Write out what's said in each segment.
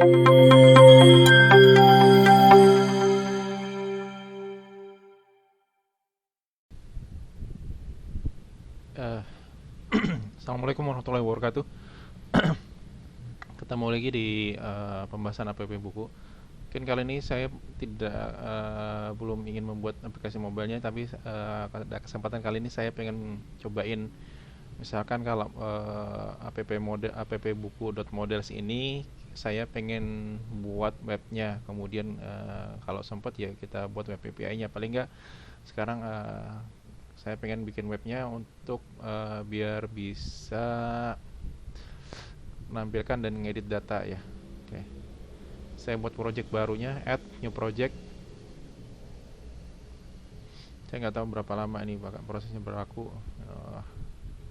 Eh, Assalamualaikum warahmatullahi wabarakatuh. Ketemu lagi di pembahasan app buku. Mungkin kali ini saya tidak belum ingin membuat aplikasi mobilenya, tapi pada kesempatan kali ini saya pengen cobain. Misalkan kalau app buku.models ini saya pengen buat webnya, kemudian kalau sempat ya kita buat web API-nya. Paling nggak sekarang saya pengen bikin webnya untuk biar bisa menampilkan dan ngedit data ya. Oke. Saya buat project barunya, add new project. Saya nggak tahu berapa lama ini bakal prosesnya berlaku.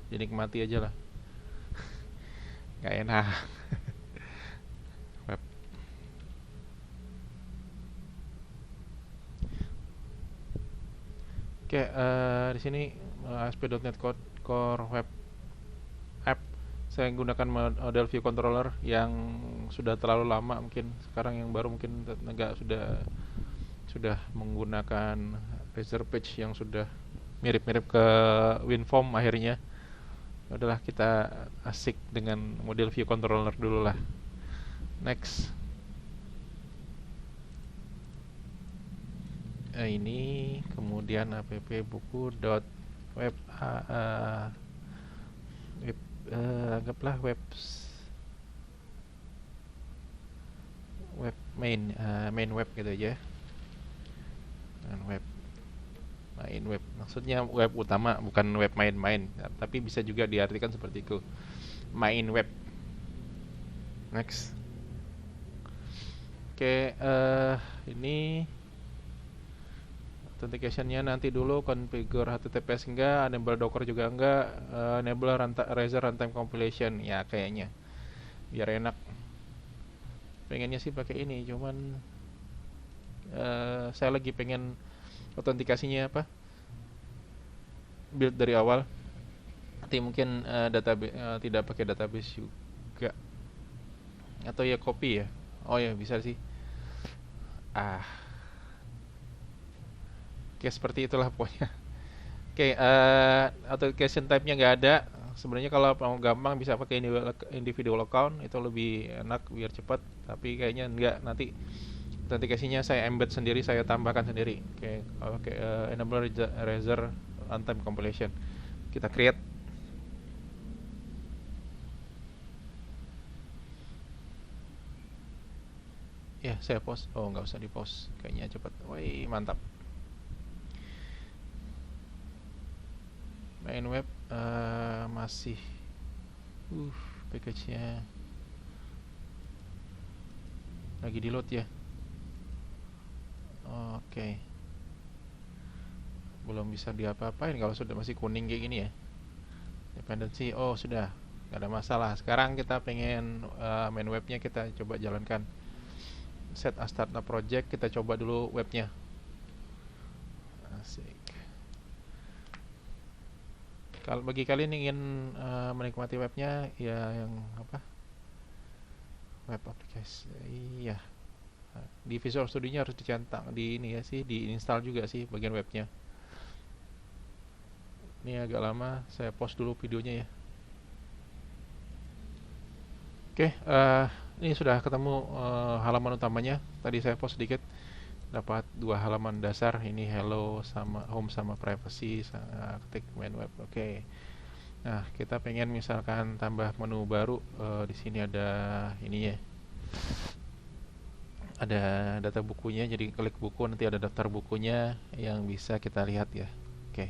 Dinikmati aja lah. Nggak enak. Web. Oke, di sini ASP.NET Core Web App. Saya gunakan model view controller yang sudah terlalu lama, mungkin sekarang yang baru mungkin agak sudah menggunakan Razor Page yang sudah mirip-mirip ke WinForm akhirnya. Udahlah kita asik dengan model view controller dulu lah. Next. Ini kemudian app buku dot web web anggaplah web main web gitu aja. Dan main web maksudnya web utama, bukan web main-main, tapi bisa juga diartikan seperti itu, main web. Next. Oke, ini authentication-nya nanti dulu, configure HTTPS enggak, enable Docker juga enggak, enable Razor runtime compilation ya kayaknya biar enak. Pengennya sih pakai ini, cuman saya lagi pengen autentikasinya apa, build dari awal. Nanti mungkin tidak pakai database juga, atau ya copy ya. Oh ya bisa sih. Ah, kayak seperti itulah pokoknya. Oke, authentication type-nya nggak ada. Sebenarnya kalau mau gampang bisa pakai individual account, itu lebih enak biar cepat. Tapi kayaknya nggak, nanti autentikasinya saya embed sendiri, saya tambahkan sendiri. Oke, oke, enable Razor runtime compilation. Kita create. Ya, saya post. Oh, nggak usah di post. Kayaknya cepat. Woi, mantap. Main web masih uh package-nya lagi di load ya. Oke. Belum bisa diapa-apain kalau sudah masih kuning kayak gini ya. Dependency, oh sudah, nggak ada masalah. Sekarang kita pengen main webnya kita coba jalankan. Set a startup project, kita coba dulu webnya. Asik. Kalau bagi kalian ingin menikmati webnya, ya yang apa? Web application. Iya. Di Visual Studio-nya harus dicentang di ini ya sih, diinstal juga sih bagian webnya. Ini agak lama, saya post dulu videonya ya. Oke, ini sudah ketemu halaman utamanya. Tadi saya post sedikit, dapat dua halaman dasar. Ini hello sama home sama privacy. Ketik main web. Oke. Nah, kita pengen misalkan tambah menu baru. Di sini ada ini ya. Ada data bukunya. Jadi klik buku, nanti ada daftar bukunya yang bisa kita lihat ya. Oke.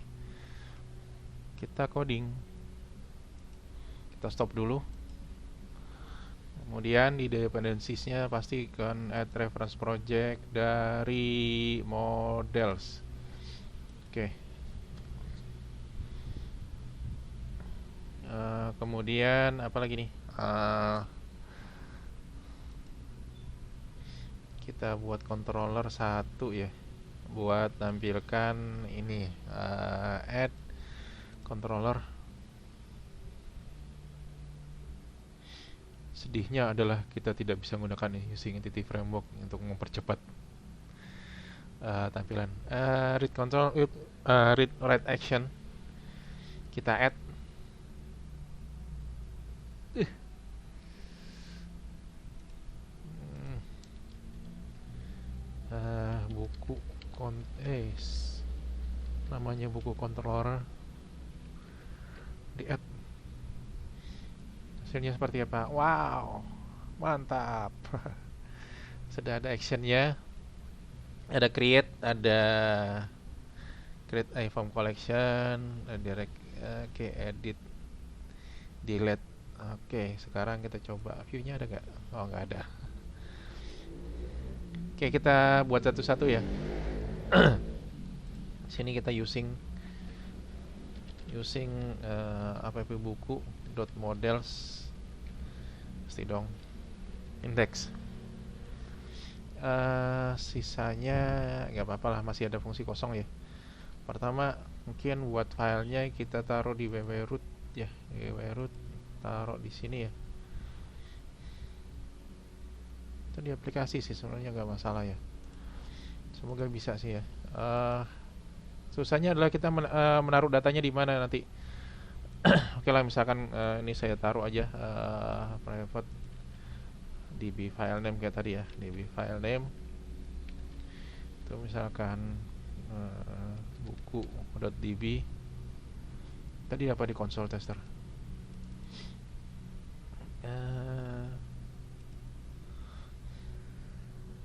Kita coding. Kita stop dulu. Kemudian di dependencies-nya pastikan add reference project dari models. Oke. Kemudian apa lagi nih? Kita buat controller satu ya, buat tampilkan ini add controller Sedihnya adalah kita tidak bisa menggunakan using entity framework untuk mempercepat tampilan. Read control, read write action kita add. Buku namanya buku controller di add. Hasilnya seperti apa? Wow, mantap. Sudah ada actionnya, ada create iForm collection, ada edit, delete. Oke, sekarang kita coba view-nya ada nggak? Oh, nggak ada. Oke, kita buat satu-satu ya. Sini kita using app buku .models pasti dong index. Sisanya nggak apa-apa lah, masih ada fungsi kosong ya. Pertama mungkin buat filenya kita taruh di www.root ya, www.root taruh di sini ya. Itu di aplikasi sih sebenarnya nggak masalah ya. Semoga bisa sih ya. Susahnya adalah kita menaruh datanya di mana nanti. Oke lah, misalkan ini saya taruh aja private db file name kayak tadi ya, db file name itu misalkan buku.db tadi apa di console tester.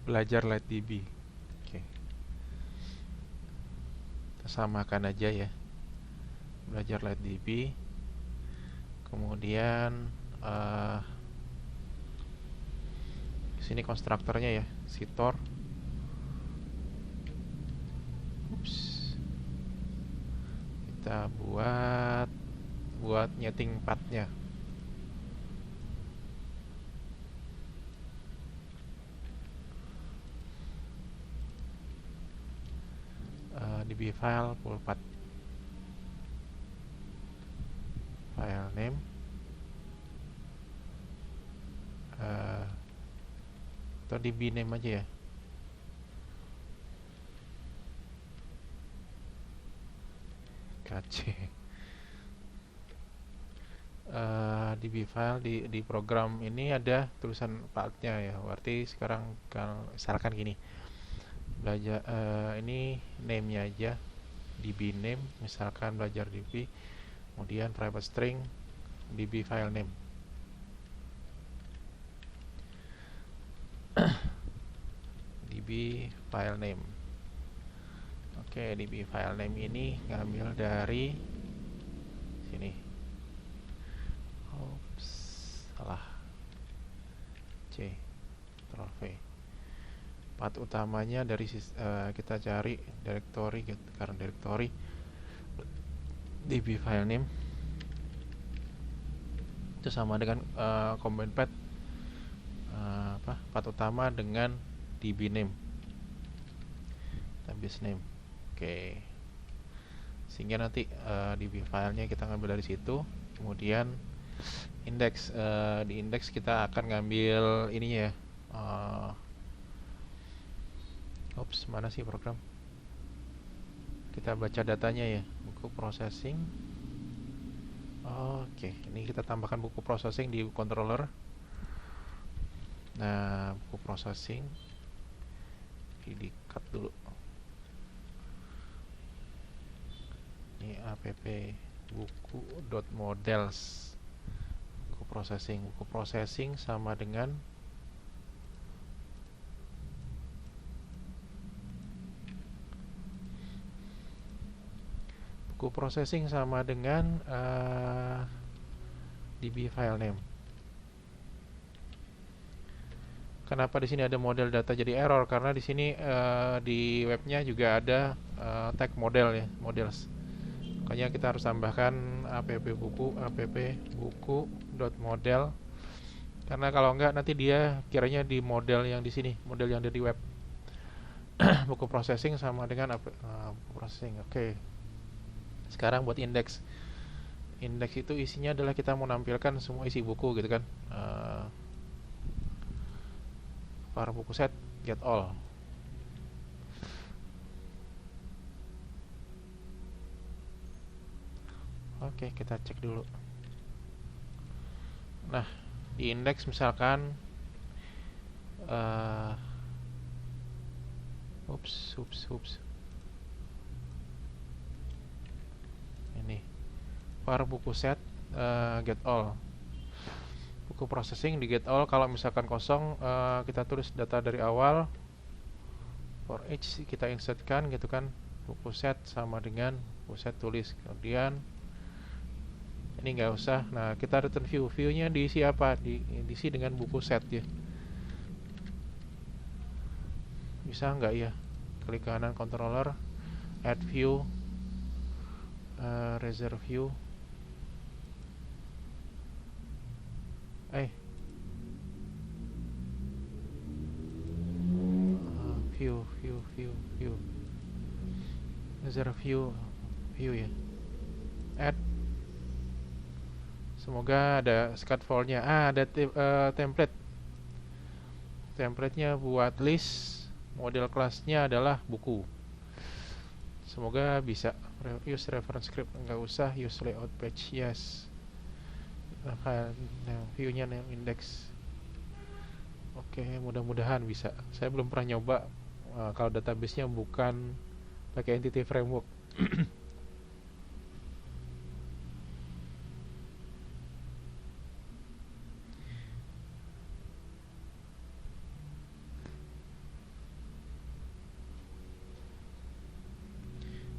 Belajar LightDB. Oke. Kita samakan aja ya. Belajar LightDB. Kemudian sini konstruktornya ya, Sitor. Kita buat nyeting pathnya. db file full path file name atau db name aja ya. KC db file di program ini ada tulisan pathnya ya, berarti sekarang kalau misalkan gini, belajar ini name-nya aja, db name misalkan belajar db, kemudian private string db file name. db file name. Oke, db file name ini ngambil dari sini. Oops, salah. C, Ctrl V. Path utamanya dari kita cari directory, current directory, db file name itu sama dengan combine path path utama dengan db name, base name. Oke, sehingga nanti db filenya kita ngambil dari situ, kemudian index di index kita akan ngambil ininya ya. Oops, mana sih program? Kita baca datanya ya, buku processing. Oke, ini kita tambahkan buku processing di controller. Nah, buku processing di cut dulu. Ini app buku.models. Buku processing sama dengan db file name. Kenapa di sini ada model data jadi error? Karena di sini di webnya juga ada tag model ya, models. Makanya kita harus tambahkan app buku.model. Karena kalau enggak nanti dia kiranya di model yang di sini, model yang ada di web. Buku processing sama dengan buku processing. Oke. Sekarang buat index. Index itu isinya adalah kita mau nampilkan semua isi buku gitu kan. Para buku set get all. Oke, kita cek dulu. Nah, di indeks misalkan ups. Ini para buku set get all. Buku processing di get all. Kalau misalkan kosong, kita tulis data dari awal. For each kita insertkan gitu kan. Buku set sama dengan buku set tulis. Kemudian ini nggak usah. Nah, kita return view. View-nya diisi apa? Diisi dengan buku set ya. Bisa nggak ya? Klik kanan controller, add view, reserve view. View. Reserve view ya. Add. Semoga ada scaffold-nya. Ada template. Template-nya buat list. Model kelasnya adalah buku. Semoga bisa. Use reference script. Enggak usah. Use layout page. Yes. Nah, view-nya index. Oke, mudah-mudahan bisa. Saya belum pernah nyoba kalau database-nya bukan pakai entity framework.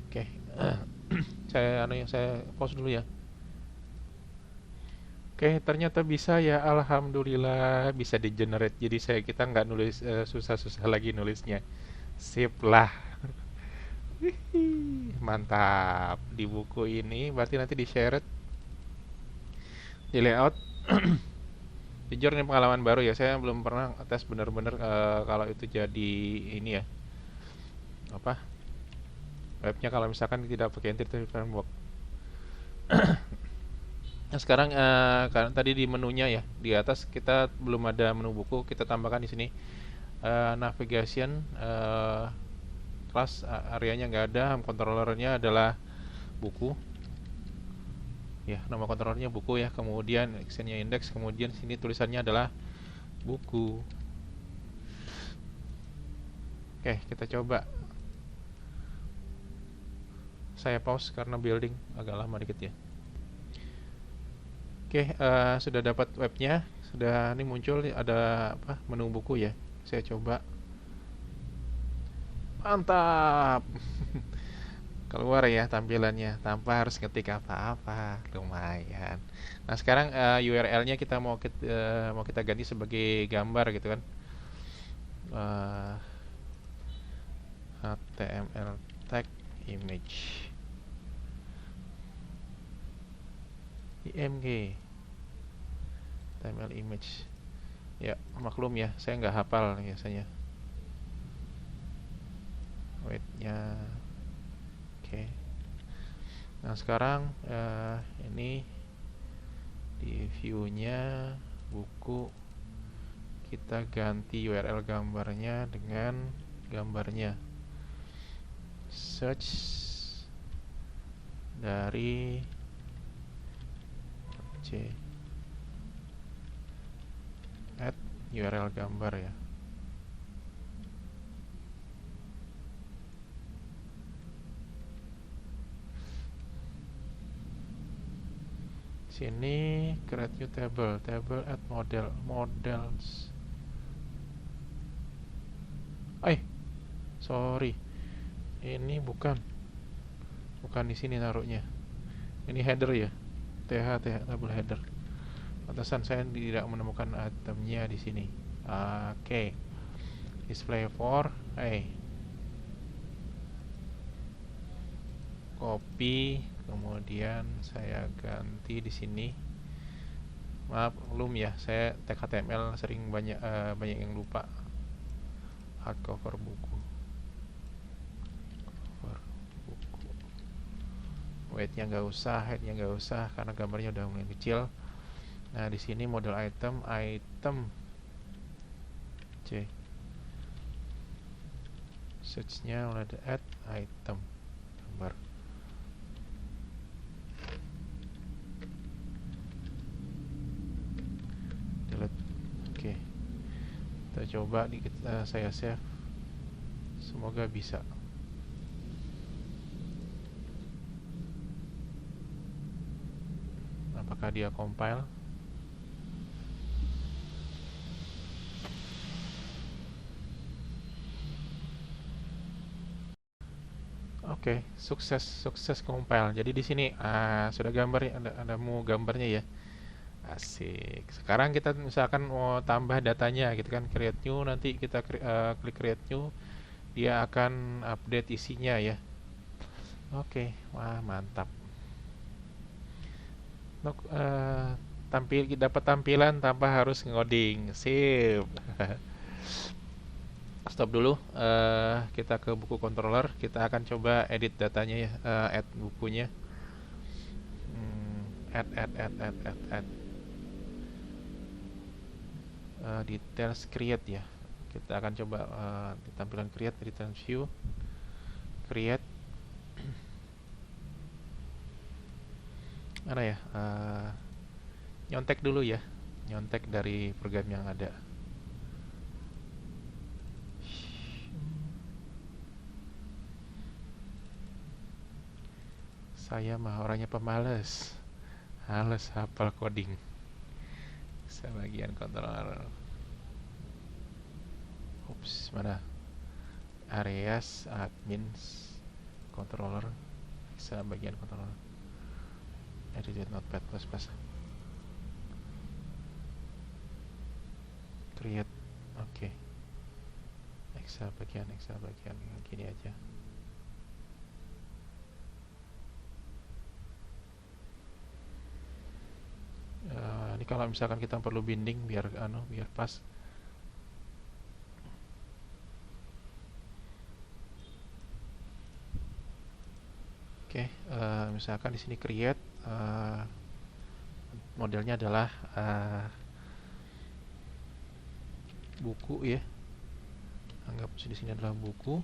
Oke. Saya pause dulu ya. Oke, ternyata bisa ya. Alhamdulillah bisa di generate. Jadi kita nggak nulis susah-susah lagi nulisnya. Sip lah. Mantap. Di buku ini berarti nanti di share di layout. Jujur ini pengalaman baru ya. Saya belum pernah tes benar-benar kalau itu jadi ini ya. Apa? Webnya kalau misalkan tidak pakai entity framework. Nah, sekarang tadi di menunya ya, di atas kita belum ada menu buku, kita tambahkan di sini navigation kelas areanya nggak ada, controllernya adalah buku. Ya, nama controllernya buku ya, kemudian actionnya index, kemudian sini tulisannya adalah buku. Oke, kita coba. Saya pause karena building agak lama dikit ya. Oke, sudah dapat webnya, sudah ini muncul ada apa menu buku ya. Saya coba. Mantap. Keluar ya tampilannya tanpa harus ngetik apa-apa, lumayan. Nah sekarang URL-nya kita mau kita ganti sebagai gambar gitu kan. HTML tag image. IMG HTML image ya, maklum ya saya nggak hafal biasanya weight-nya. Oke. Nah sekarang ini di view-nya buku kita ganti URL gambarnya dengan gambarnya, search dari add URL gambar ya. Sini create new table add models. Sorry. Ini bukan di sini naruhnya. Ini header ya. TH table header. Pantesan saya tidak menemukan itemnya di sini. Oke. Display for copy, kemudian saya ganti di sini. Maaf, belum ya. Saya tag HTML sering banyak yang lupa. Hardcover buku. Weight-nya nggak usah, height-nya nggak usah karena gambarnya udah mulai kecil. Nah di sini model item C search-nya mulai ada add item gambar. Delete. Oke. Kita coba saya save. Semoga bisa. Apakah dia compile? Oke, sukses compile. Jadi di sini sudah gambar ya, ada mau gambarnya ya. Asik. Sekarang kita misalkan mau tambah datanya gitu kan, create new, nanti kita klik create new, dia akan update isinya ya. Oke, wah mantap. Dapat tampilan tanpa harus ngoding. Sip. Stop dulu. Kita ke buku controller. Kita akan coba edit datanya ya. Add bukunya. Add. Details create ya. Kita akan coba di tampilan create, return view, create. Mana ya? Nyontek dulu ya. Nyontek dari program yang ada. Saya mah orangnya pemalas. Males hafal coding. Sebagian controller. Ups, mana? Areas, admins, controller. Bisa bagian controller. Edit notepad plus. Create. Oke. Exa bagian gini aja. Ini kalau misalkan kita perlu binding biar pas. Oke, misalkan di sini create, modelnya adalah buku ya. Anggap di sini adalah buku.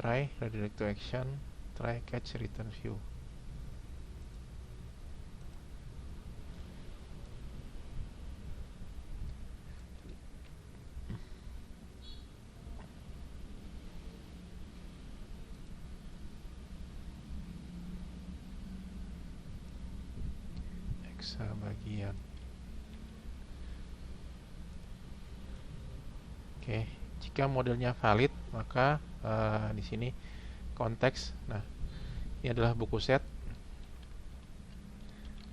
Try redirect to action, try catch return view. Exa bagian. Oke, jika modelnya valid, maka di sini konteks. Nah, ini adalah buku set,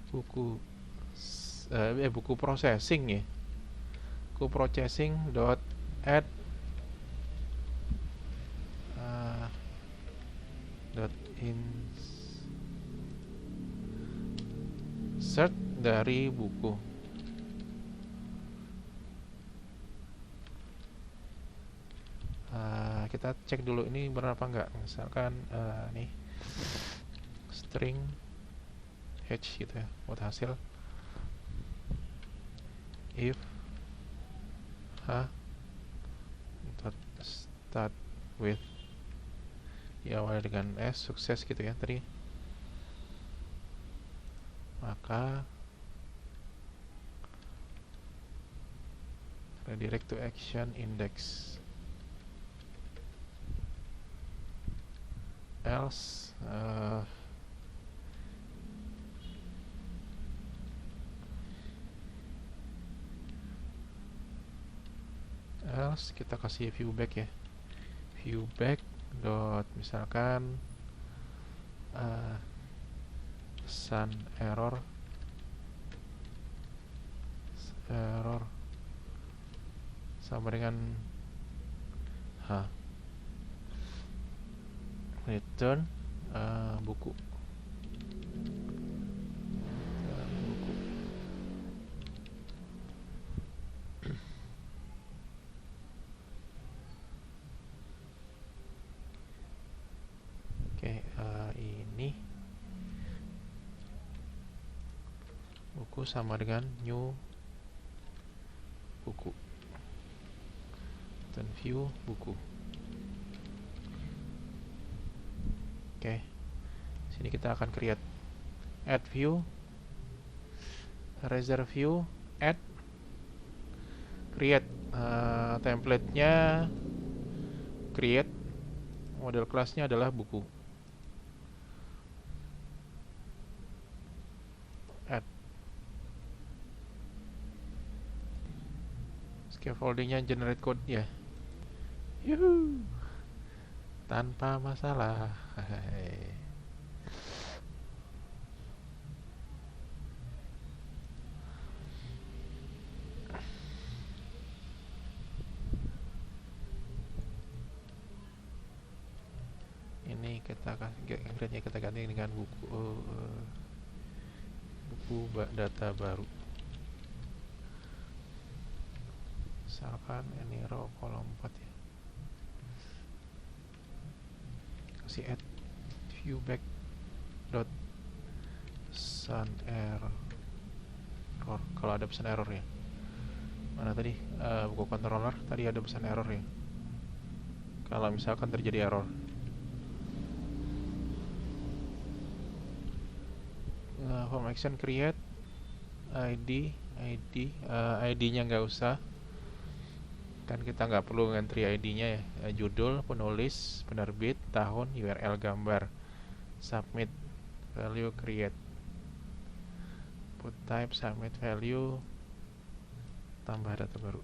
buku processing ya. Buku processing dot add dot insert dari buku. Kita cek dulu ini benar apa enggak. Misalkan nih string h gitu ya buat hasil. If start with, diawali dengan S, sukses gitu ya tadi, maka redirect to action index. Else kita kasih viewback ya, viewback dot misalkan pesan error sama dengan return buku. Oke, ini buku sama dengan new buku, dan view buku. Oke, sini kita akan create add view, reserve view, add, create template-nya, create, model kelasnya adalah buku, add, scaffolding-nya generate code ya. Yuhu, tanpa masalah. Ini kita ganti dengan buku data baru. Misalkan ini row kolom 4 ya. Kasih add viewback dot sun error. Kalau ada pesan error ya. Mana tadi buku controller tadi ada pesan error ya. Kalau misalkan terjadi error, form action create ID-nya nggak usah, kan kita nggak perlu ngentri ID-nya ya. Judul, penulis, penerbit, tahun, URL, gambar, submit, value, create, put type, submit value, tambah data baru,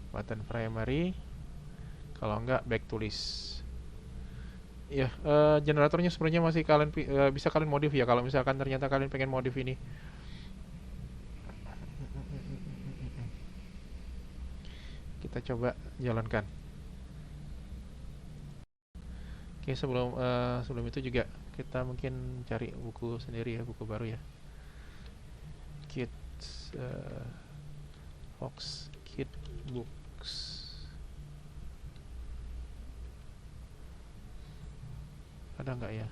button primary, kalau enggak back tulis ya. Generatornya sebenarnya masih kalian bisa kalian modif ya, kalau misalkan ternyata kalian pengen modif ini. Kita coba jalankan. Oke, sebelum itu juga kita mungkin cari buku sendiri ya, buku baru ya. Kids Fox Kid Books. Ada nggak ya?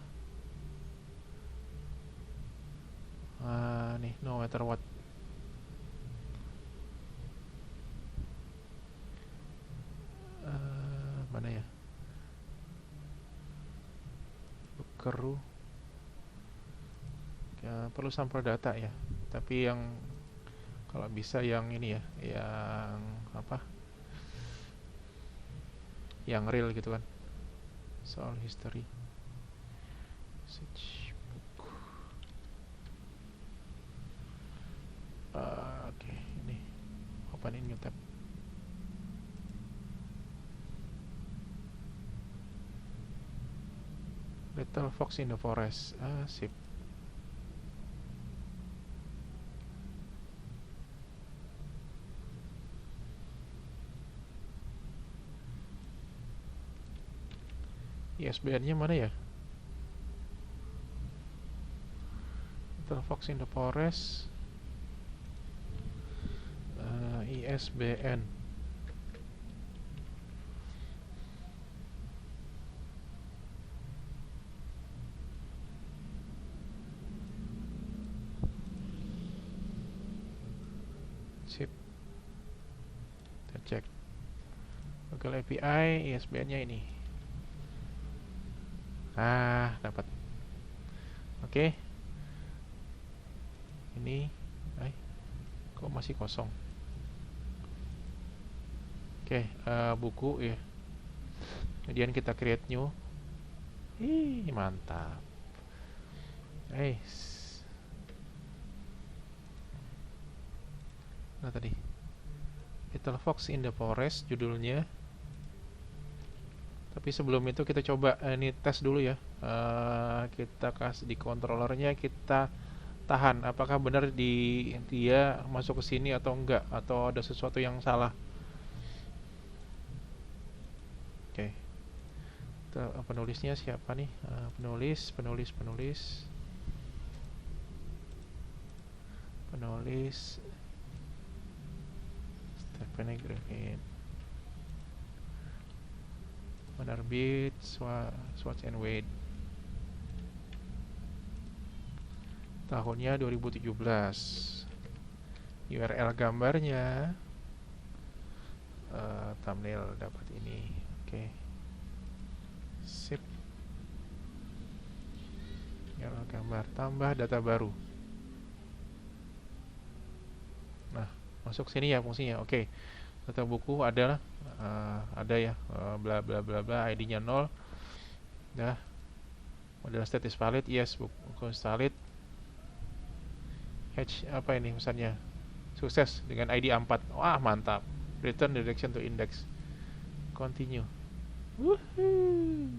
Nih, no matter what. Mana ya? Bukeru. Perlu sampel data ya. Tapi yang kalau bisa yang ini ya, yang apa? Yang real gitu kan. Soal history. Search book. Oke, ini open in new tab. Little Fox in the Forest. Sip. ISBN-nya mana ya? Little Fox in the Forest. ISBN. Sip. Kita cek Google API, ISBN-nya ini. Dapat. Oke. Ini kok masih kosong. Oke, buku ya. Kemudian kita create new. Mantap. Nah tadi Little Fox in the Forest judulnya. Tapi sebelum itu kita coba ini tes dulu ya. Kita kasih di controllernya, kita tahan apakah benar dia masuk ke sini atau enggak, atau ada sesuatu yang salah. Oke. Penulisnya siapa nih? Penulis Stephanie Griffin. Penerbit Swatch and Wade. Tahunnya 2017. URL gambarnya thumbnail dapat ini. Oke. Sip. Nyala gambar, tambah data baru. Nah, masuk sini ya fungsinya. Oke. Data buku adalah ada ya, bla bla bla bla, ID-nya 0. Dah. Model status valid, yes, buku valid. Apa ini misalnya? Sukses dengan ID 4. Wah, mantap. Return direction to index. Continue. Woohoo.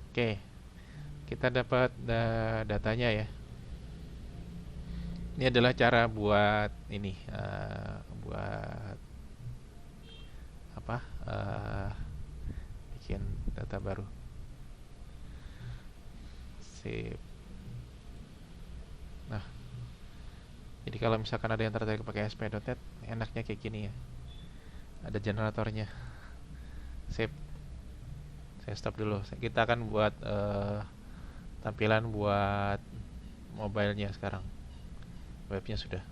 Oke. Kita dapat datanya ya. Ini adalah cara buat ini, buat apa? Bikin data baru. Sip. Nah, jadi kalau misalkan ada yang tertarik pakai ASP.NET, enaknya kayak gini ya. Ada generatornya. Sip. Saya stop dulu. Kita akan buat tampilan buat mobilenya sekarang. Webnya sudah.